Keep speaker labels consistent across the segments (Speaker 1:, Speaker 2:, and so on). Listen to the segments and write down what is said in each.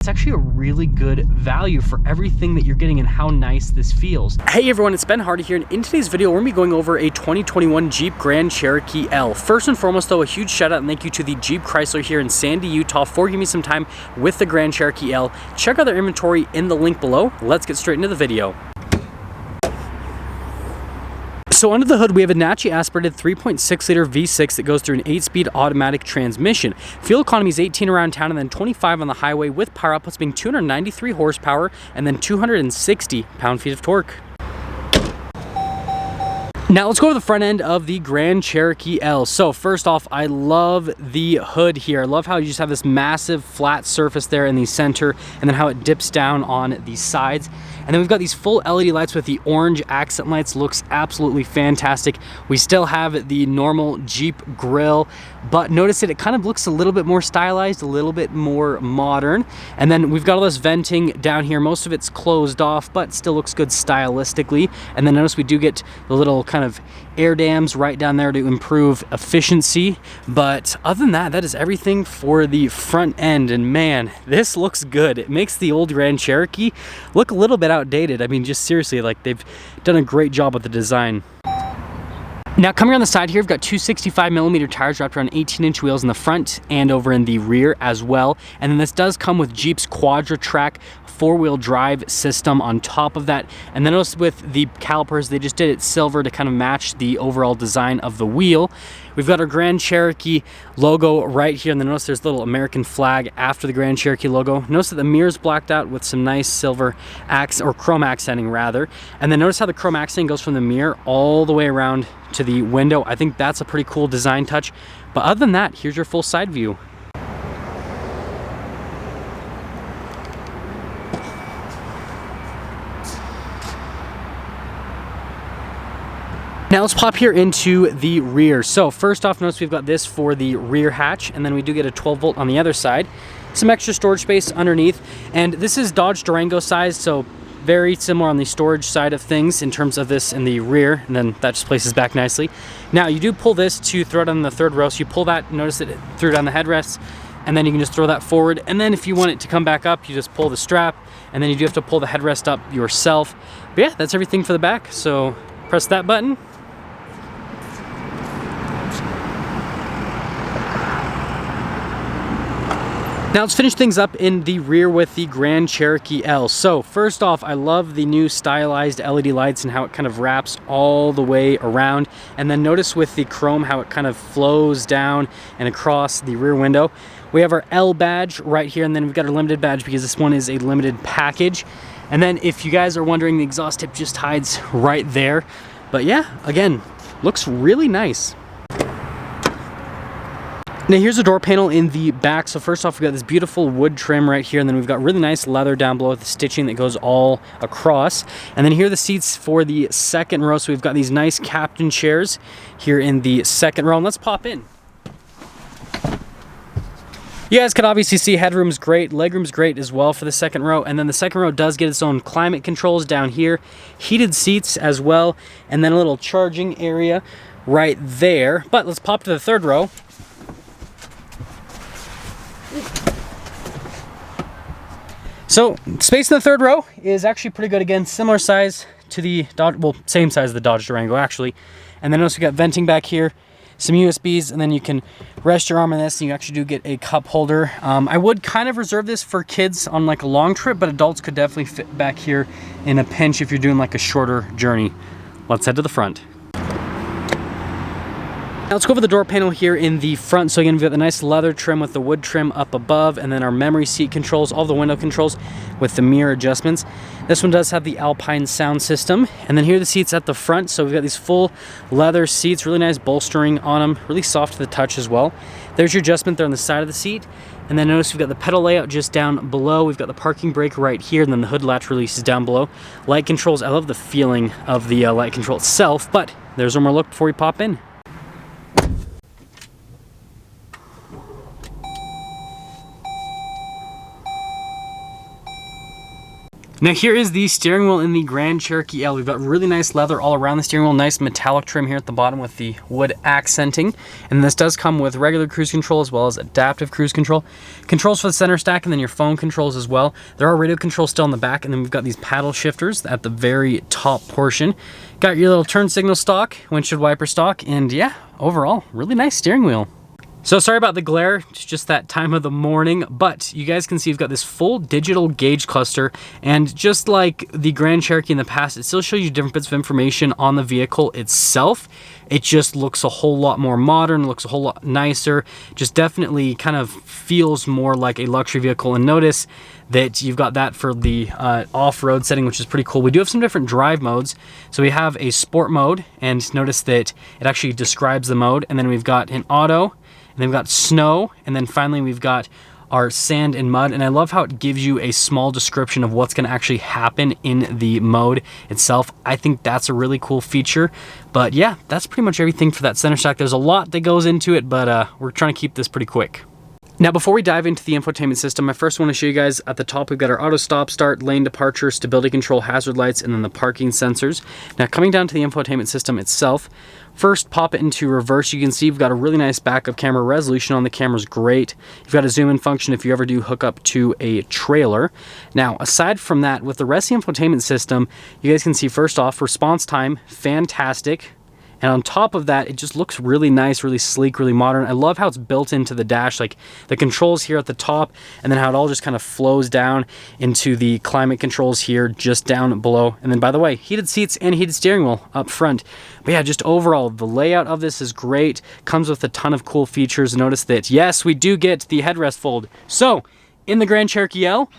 Speaker 1: It's actually a really good value for everything that you're getting and how nice this feels. Hey everyone, it's Ben Hardy here, and in today's video, we're gonna be going over a 2021 Jeep Grand Cherokee L. First and foremost though, a huge shout out and thank you to the Jeep Chrysler here in Sandy, Utah for giving me some time with the Grand Cherokee L. Check out their inventory in the link below. Let's get straight into the video. So under the hood, we have a naturally aspirated 3.6 liter V6 that goes through an 8-speed automatic transmission. Fuel economy is 18 around town and then 25 on the highway, with power outputs being 293 horsepower and then 260 pound-feet of torque. Now let's go to the front end of the Grand Cherokee L. So first off, I love the hood here. I love how you just have this massive flat surface there in the center and then how it dips down on the sides. And then we've got these full LED lights with the orange accent lights. Looks absolutely fantastic. We still have the normal Jeep grille, but notice that it kind of looks a little bit more stylized, a little bit more modern. And then we've got all this venting down here. Most of it's closed off, but still looks good stylistically. And then notice we do get the little kind of air dams right down there to improve efficiency. But other than that, that is everything for the front end. And man, this looks good. It makes the old Grand Cherokee look a little bit outdated. I mean, just seriously, like, they've done a great job with the design. Now coming around the side here, we've got two 65mm tires wrapped around 18-inch wheels in the front and over in the rear as well. And then this does come with Jeep's Quadra-Track 4-wheel drive system on top of that. And then notice with the calipers, they just did it silver to kind of match the overall design of the wheel. We've got our Grand Cherokee logo right here, and then notice there's a little American flag after the Grand Cherokee logo. Notice that the mirror's blacked out with some nice silver or chrome accenting rather. And then notice how the chrome accenting goes from the mirror all the way around to the window. I think that's a pretty cool design touch. But other than that, here's your full side view. Now let's pop here into the rear. So first off, notice we've got this for the rear hatch, and then we do get a 12-volt on the other side. Some extra storage space underneath, and this is Dodge Durango size, so very similar on the storage side of things in terms of this in the rear, and then that just places back nicely. Now you do pull this to throw it on the third row, so you pull that, notice that it threw down the headrests, and then you can just throw that forward. And then if you want it to come back up, you just pull the strap, and then you do have to pull the headrest up yourself. But yeah, that's everything for the back, so press that button. Now let's finish things up in the rear with the Grand Cherokee L. So first off, I love the new stylized LED lights and how it kind of wraps all the way around. And then notice with the chrome how it kind of flows down and across the rear window. We have our L badge right here, and then we've got our limited badge because this one is a limited package. And then if you guys are wondering, the exhaust tip just hides right there. But yeah, again, looks really nice. Now here's a door panel in the back. So first off, we've got this beautiful wood trim right here, and then we've got really nice leather down below with the stitching that goes all across. And then here are the seats for the second row. So we've got these nice captain chairs here in the second row, and let's pop in. You guys can obviously see headroom's great, legroom's great as well for the second row, and then the second row does get its own climate controls down here, heated seats as well, and then a little charging area right there. But let's pop to the third row. So space in the third row is actually pretty good. Again, similar size to the Dodge, well, same size as the Dodge Durango actually. And then also we got venting back here, some USBs, and then you can rest your arm on this, and you actually do get a cup holder. I would kind of reserve this for kids on like a long trip, but adults could definitely fit back here in a pinch if you're doing like a shorter journey. Let's head to the front. Now let's go over the door panel here in the front. So again, we've got the nice leather trim with the wood trim up above, and then our memory seat controls, all the window controls with the mirror adjustments. This one does have the Alpine sound system. And then here are the seats at the front. So we've got these full leather seats, really nice bolstering on them, really soft to the touch as well. There's your adjustment there on the side of the seat. And then notice we've got the pedal layout just down below. We've got the parking brake right here, and then the hood latch releases down below. Light controls, I love the feeling of the light control itself, but there's one more look before we pop in. Now here is the steering wheel in the Grand Cherokee L. We've got really nice leather all around the steering wheel, nice metallic trim here at the bottom with the wood accenting. And this does come with regular cruise control as well as adaptive cruise control. Controls for the center stack and then your phone controls as well. There are radio controls still in the back, and then we've got these paddle shifters at the very top portion. Got your little turn signal stalk, windshield wiper stalk, and yeah, overall, really nice steering wheel. So sorry about the glare, it's just that time of the morning, but you guys can see we've got this full digital gauge cluster, and just like the Grand Cherokee in the past, it still shows you different bits of information on the vehicle itself. It just looks a whole lot more modern, looks a whole lot nicer, just definitely kind of feels more like a luxury vehicle. And notice that you've got that for the off-road setting, which is pretty cool. We do have some different drive modes. So we have a sport mode, and notice that it actually describes the mode, and then we've got an auto, and then we've got snow, and then finally we've got our sand and mud. And I love how it gives you a small description of what's going to actually happen in the mode itself. I think that's a really cool feature. But yeah, that's pretty much everything for that center stack. There's a lot that goes into it, but we're trying to keep this pretty quick. Now, before we dive into the infotainment system, I first want to show you guys at the top, we've got our auto stop start, lane departure, stability control, hazard lights, and then the parking sensors. Now, coming down to the infotainment system itself, first pop it into reverse. You can see we've got a really nice backup camera. Resolution on the camera is great. You've got a zoom in function if you ever do hook up to a trailer. Now, aside from that, with the rest of the infotainment system, you guys can see first off, response time, fantastic. And on top of that, it just looks really nice, really sleek, really modern. I love how it's built into the dash, like the controls here at the top, and then how it all just kind of flows down into the climate controls here just down below. And then, by the way, heated seats and heated steering wheel up front. But yeah, just overall, the layout of this is great. Comes with a ton of cool features. Notice that, yes, we do get the headrest fold. So, in the Grand Cherokee L,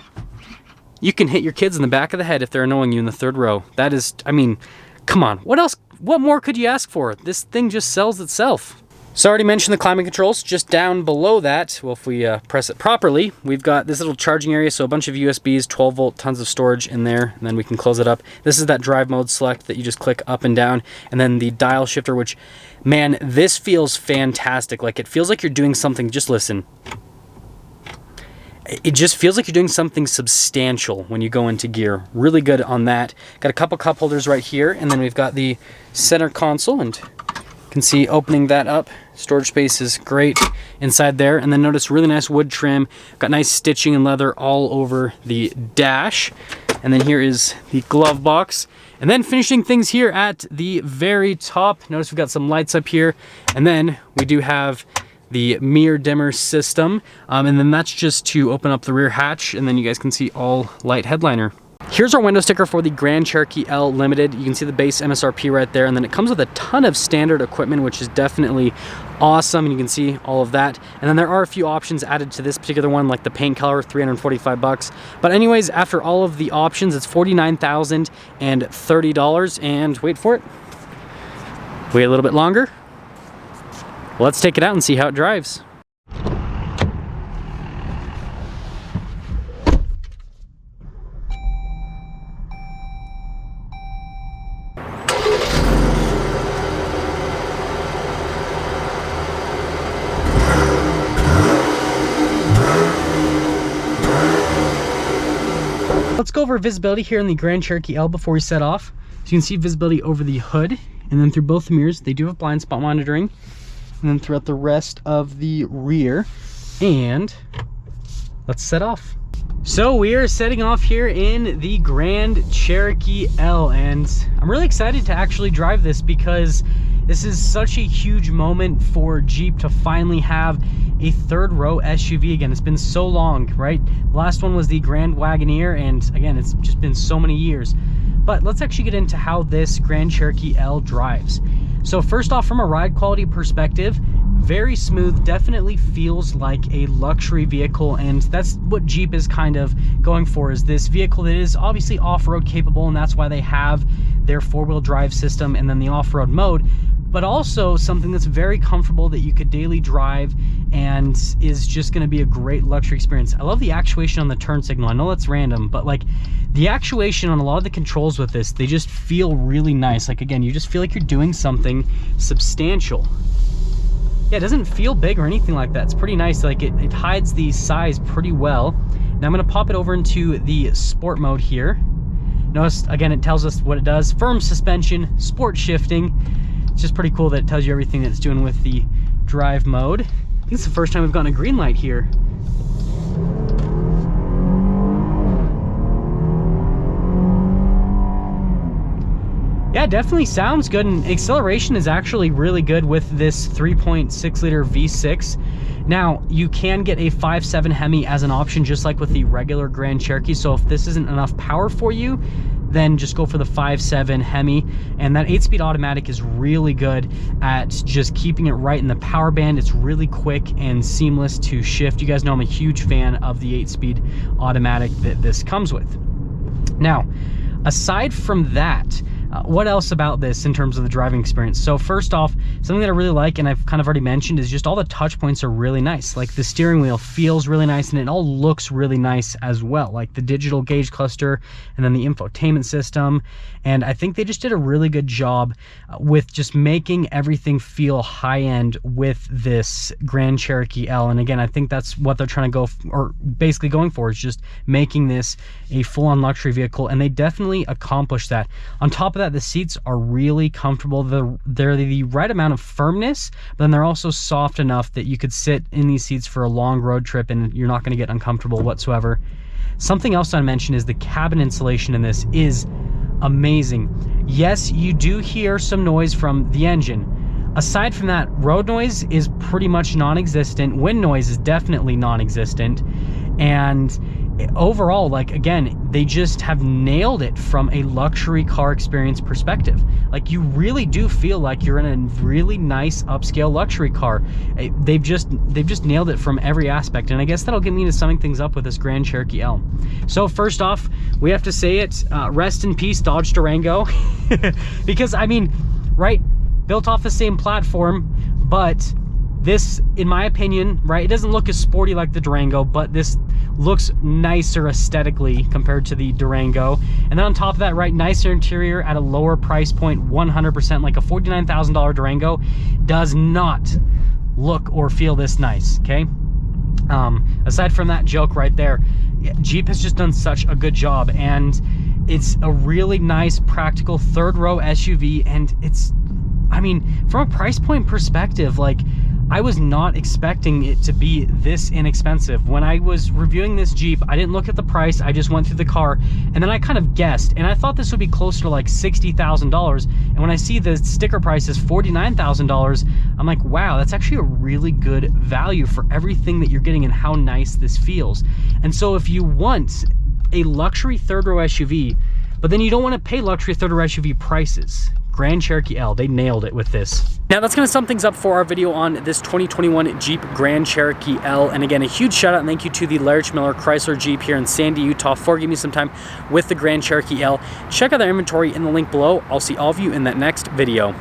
Speaker 1: you can hit your kids in the back of the head if they're annoying you in the third row. That is, I mean, come on, what else? What more could you ask for? This thing just sells itself. So I already mentioned the climate controls. Just down below that, well, if we press it properly, we've got this little charging area, so a bunch of USBs, 12 volt, tons of storage in there, and then we can close it up. This is that drive mode select that you just click up and down, and then the dial shifter, which, man, this feels fantastic. Like, it feels like you're doing something, just listen. It just feels like you're doing something substantial when you go into gear. Really good on that. Got a couple cup holders right here, and then we've got the center console, and you can see opening that up. Storage space is great inside there. And then notice really nice wood trim. Got nice stitching and leather all over the dash. And then here is the glove box. And then finishing things here at the very top, notice we've got some lights up here. And then we do have the mirror dimmer system, and then that's just to open up the rear hatch, and then you guys can see all light headliner. Here's our window sticker for the Grand Cherokee L Limited. You can see the base MSRP right there, and then it comes with a ton of standard equipment, which is definitely awesome, and you can see all of that. And then there are a few options added to this particular one, like the paint color, $345. But anyways, after all of the options, it's $49,030, and wait for it, wait a little bit longer. Let's take it out and see how it drives. Let's go over visibility here in the Grand Cherokee L before we set off. So you can see visibility over the hood, and then through both the mirrors. They do have blind spot monitoring. And then throughout the rest of the rear. And let's set off. So we are setting off here in the Grand Cherokee L, and I'm really excited to actually drive this because this is such a huge moment for Jeep to finally have a third row SUV again. It's been so long, right? The last one was the Grand Wagoneer, and again, it's just been so many years. But let's actually get into how this Grand Cherokee L drives. So first off, from a ride quality perspective, very smooth, definitely feels like a luxury vehicle, and that's what Jeep is kind of going for, is this vehicle that is obviously off-road capable, and that's why they have their four-wheel drive system and then the off-road mode, but also something that's very comfortable that you could daily drive and is just going to be a great luxury experience. I love the actuation on the turn signal. I know that's random, but like the actuation on a lot of the controls with this, they just feel really nice. Like, again, you just feel like you're doing something substantial. Yeah, it doesn't feel big or anything like that. It's pretty nice. Like it hides the size pretty well. Now I'm going to pop it over into the sport mode here. Notice, again, it tells us what it does. Firm suspension, sport shifting. It's just pretty cool that it tells you everything that it's doing with the drive mode. I think it's the first time we've gotten a green light here. Yeah, definitely sounds good, and acceleration is actually really good with this 3.6 liter V6. Now, you can get a 5.7 Hemi as an option, just like with the regular Grand Cherokee. So if this isn't enough power for you, then just go for the 5.7 Hemi. And that 8-speed automatic is really good at just keeping it right in the power band. It's really quick and seamless to shift. You guys know I'm a huge fan of the 8-speed automatic that this comes with. Now, aside from that, what else about this in terms of the driving experience? So first off, something that I really like, and I've kind of already mentioned, is just all the touch points are really nice. Like the steering wheel feels really nice, and it all looks really nice as well. Like the digital gauge cluster, and then the infotainment system. And I think they just did a really good job with just making everything feel high-end with this Grand Cherokee L. And again, I think that's what they're trying to go, or basically going for, is just making this a full-on luxury vehicle, and they definitely accomplished that. On top of that, the seats are really comfortable. They're the right amount of firmness, but then they're also soft enough that you could sit in these seats for a long road trip and you're not going to get uncomfortable whatsoever. Something else I mentioned is the cabin insulation in this is amazing. Yes, you do hear some noise from the engine. Aside from that, road noise is pretty much non-existent. Wind noise is definitely non-existent. And overall, like, again, they just have nailed it from a luxury car experience perspective. Like, you really do feel like you're in a really nice upscale luxury car. They've just nailed it from every aspect, and I guess that'll get me to summing things up with this Grand Cherokee L. So first off, we have to say it, rest in peace Dodge Durango. Because I mean, right, built off the same platform, but this, in my opinion, right, it doesn't look as sporty like the Durango, but this looks nicer aesthetically compared to the Durango. And then on top of that, right, nicer interior at a lower price point, 100%. Like a $49,000 Durango does not look or feel this nice, okay? Aside from that joke right there, Jeep has just done such a good job, and it's a really nice, practical third row SUV, and it's, I mean, from a price point perspective, like, I was not expecting it to be this inexpensive. When I was reviewing this Jeep, I didn't look at the price, I just went through the car, and then I kind of guessed, and I thought this would be closer to like $60,000, and when I see the sticker price is $49,000, I'm like, wow, that's actually a really good value for everything that you're getting and how nice this feels. And so if you want a luxury third row SUV, but then you don't want to pay luxury third row SUV prices, Grand Cherokee L, they nailed it with this. Now that's going to sum things up for our video on this 2021 Jeep Grand Cherokee L. And again, a huge shout out and thank you to the Larry Miller Chrysler Jeep here in Sandy, Utah for giving me some time with the Grand Cherokee L. Check out their inventory in the link below. I'll see all of you in that next video.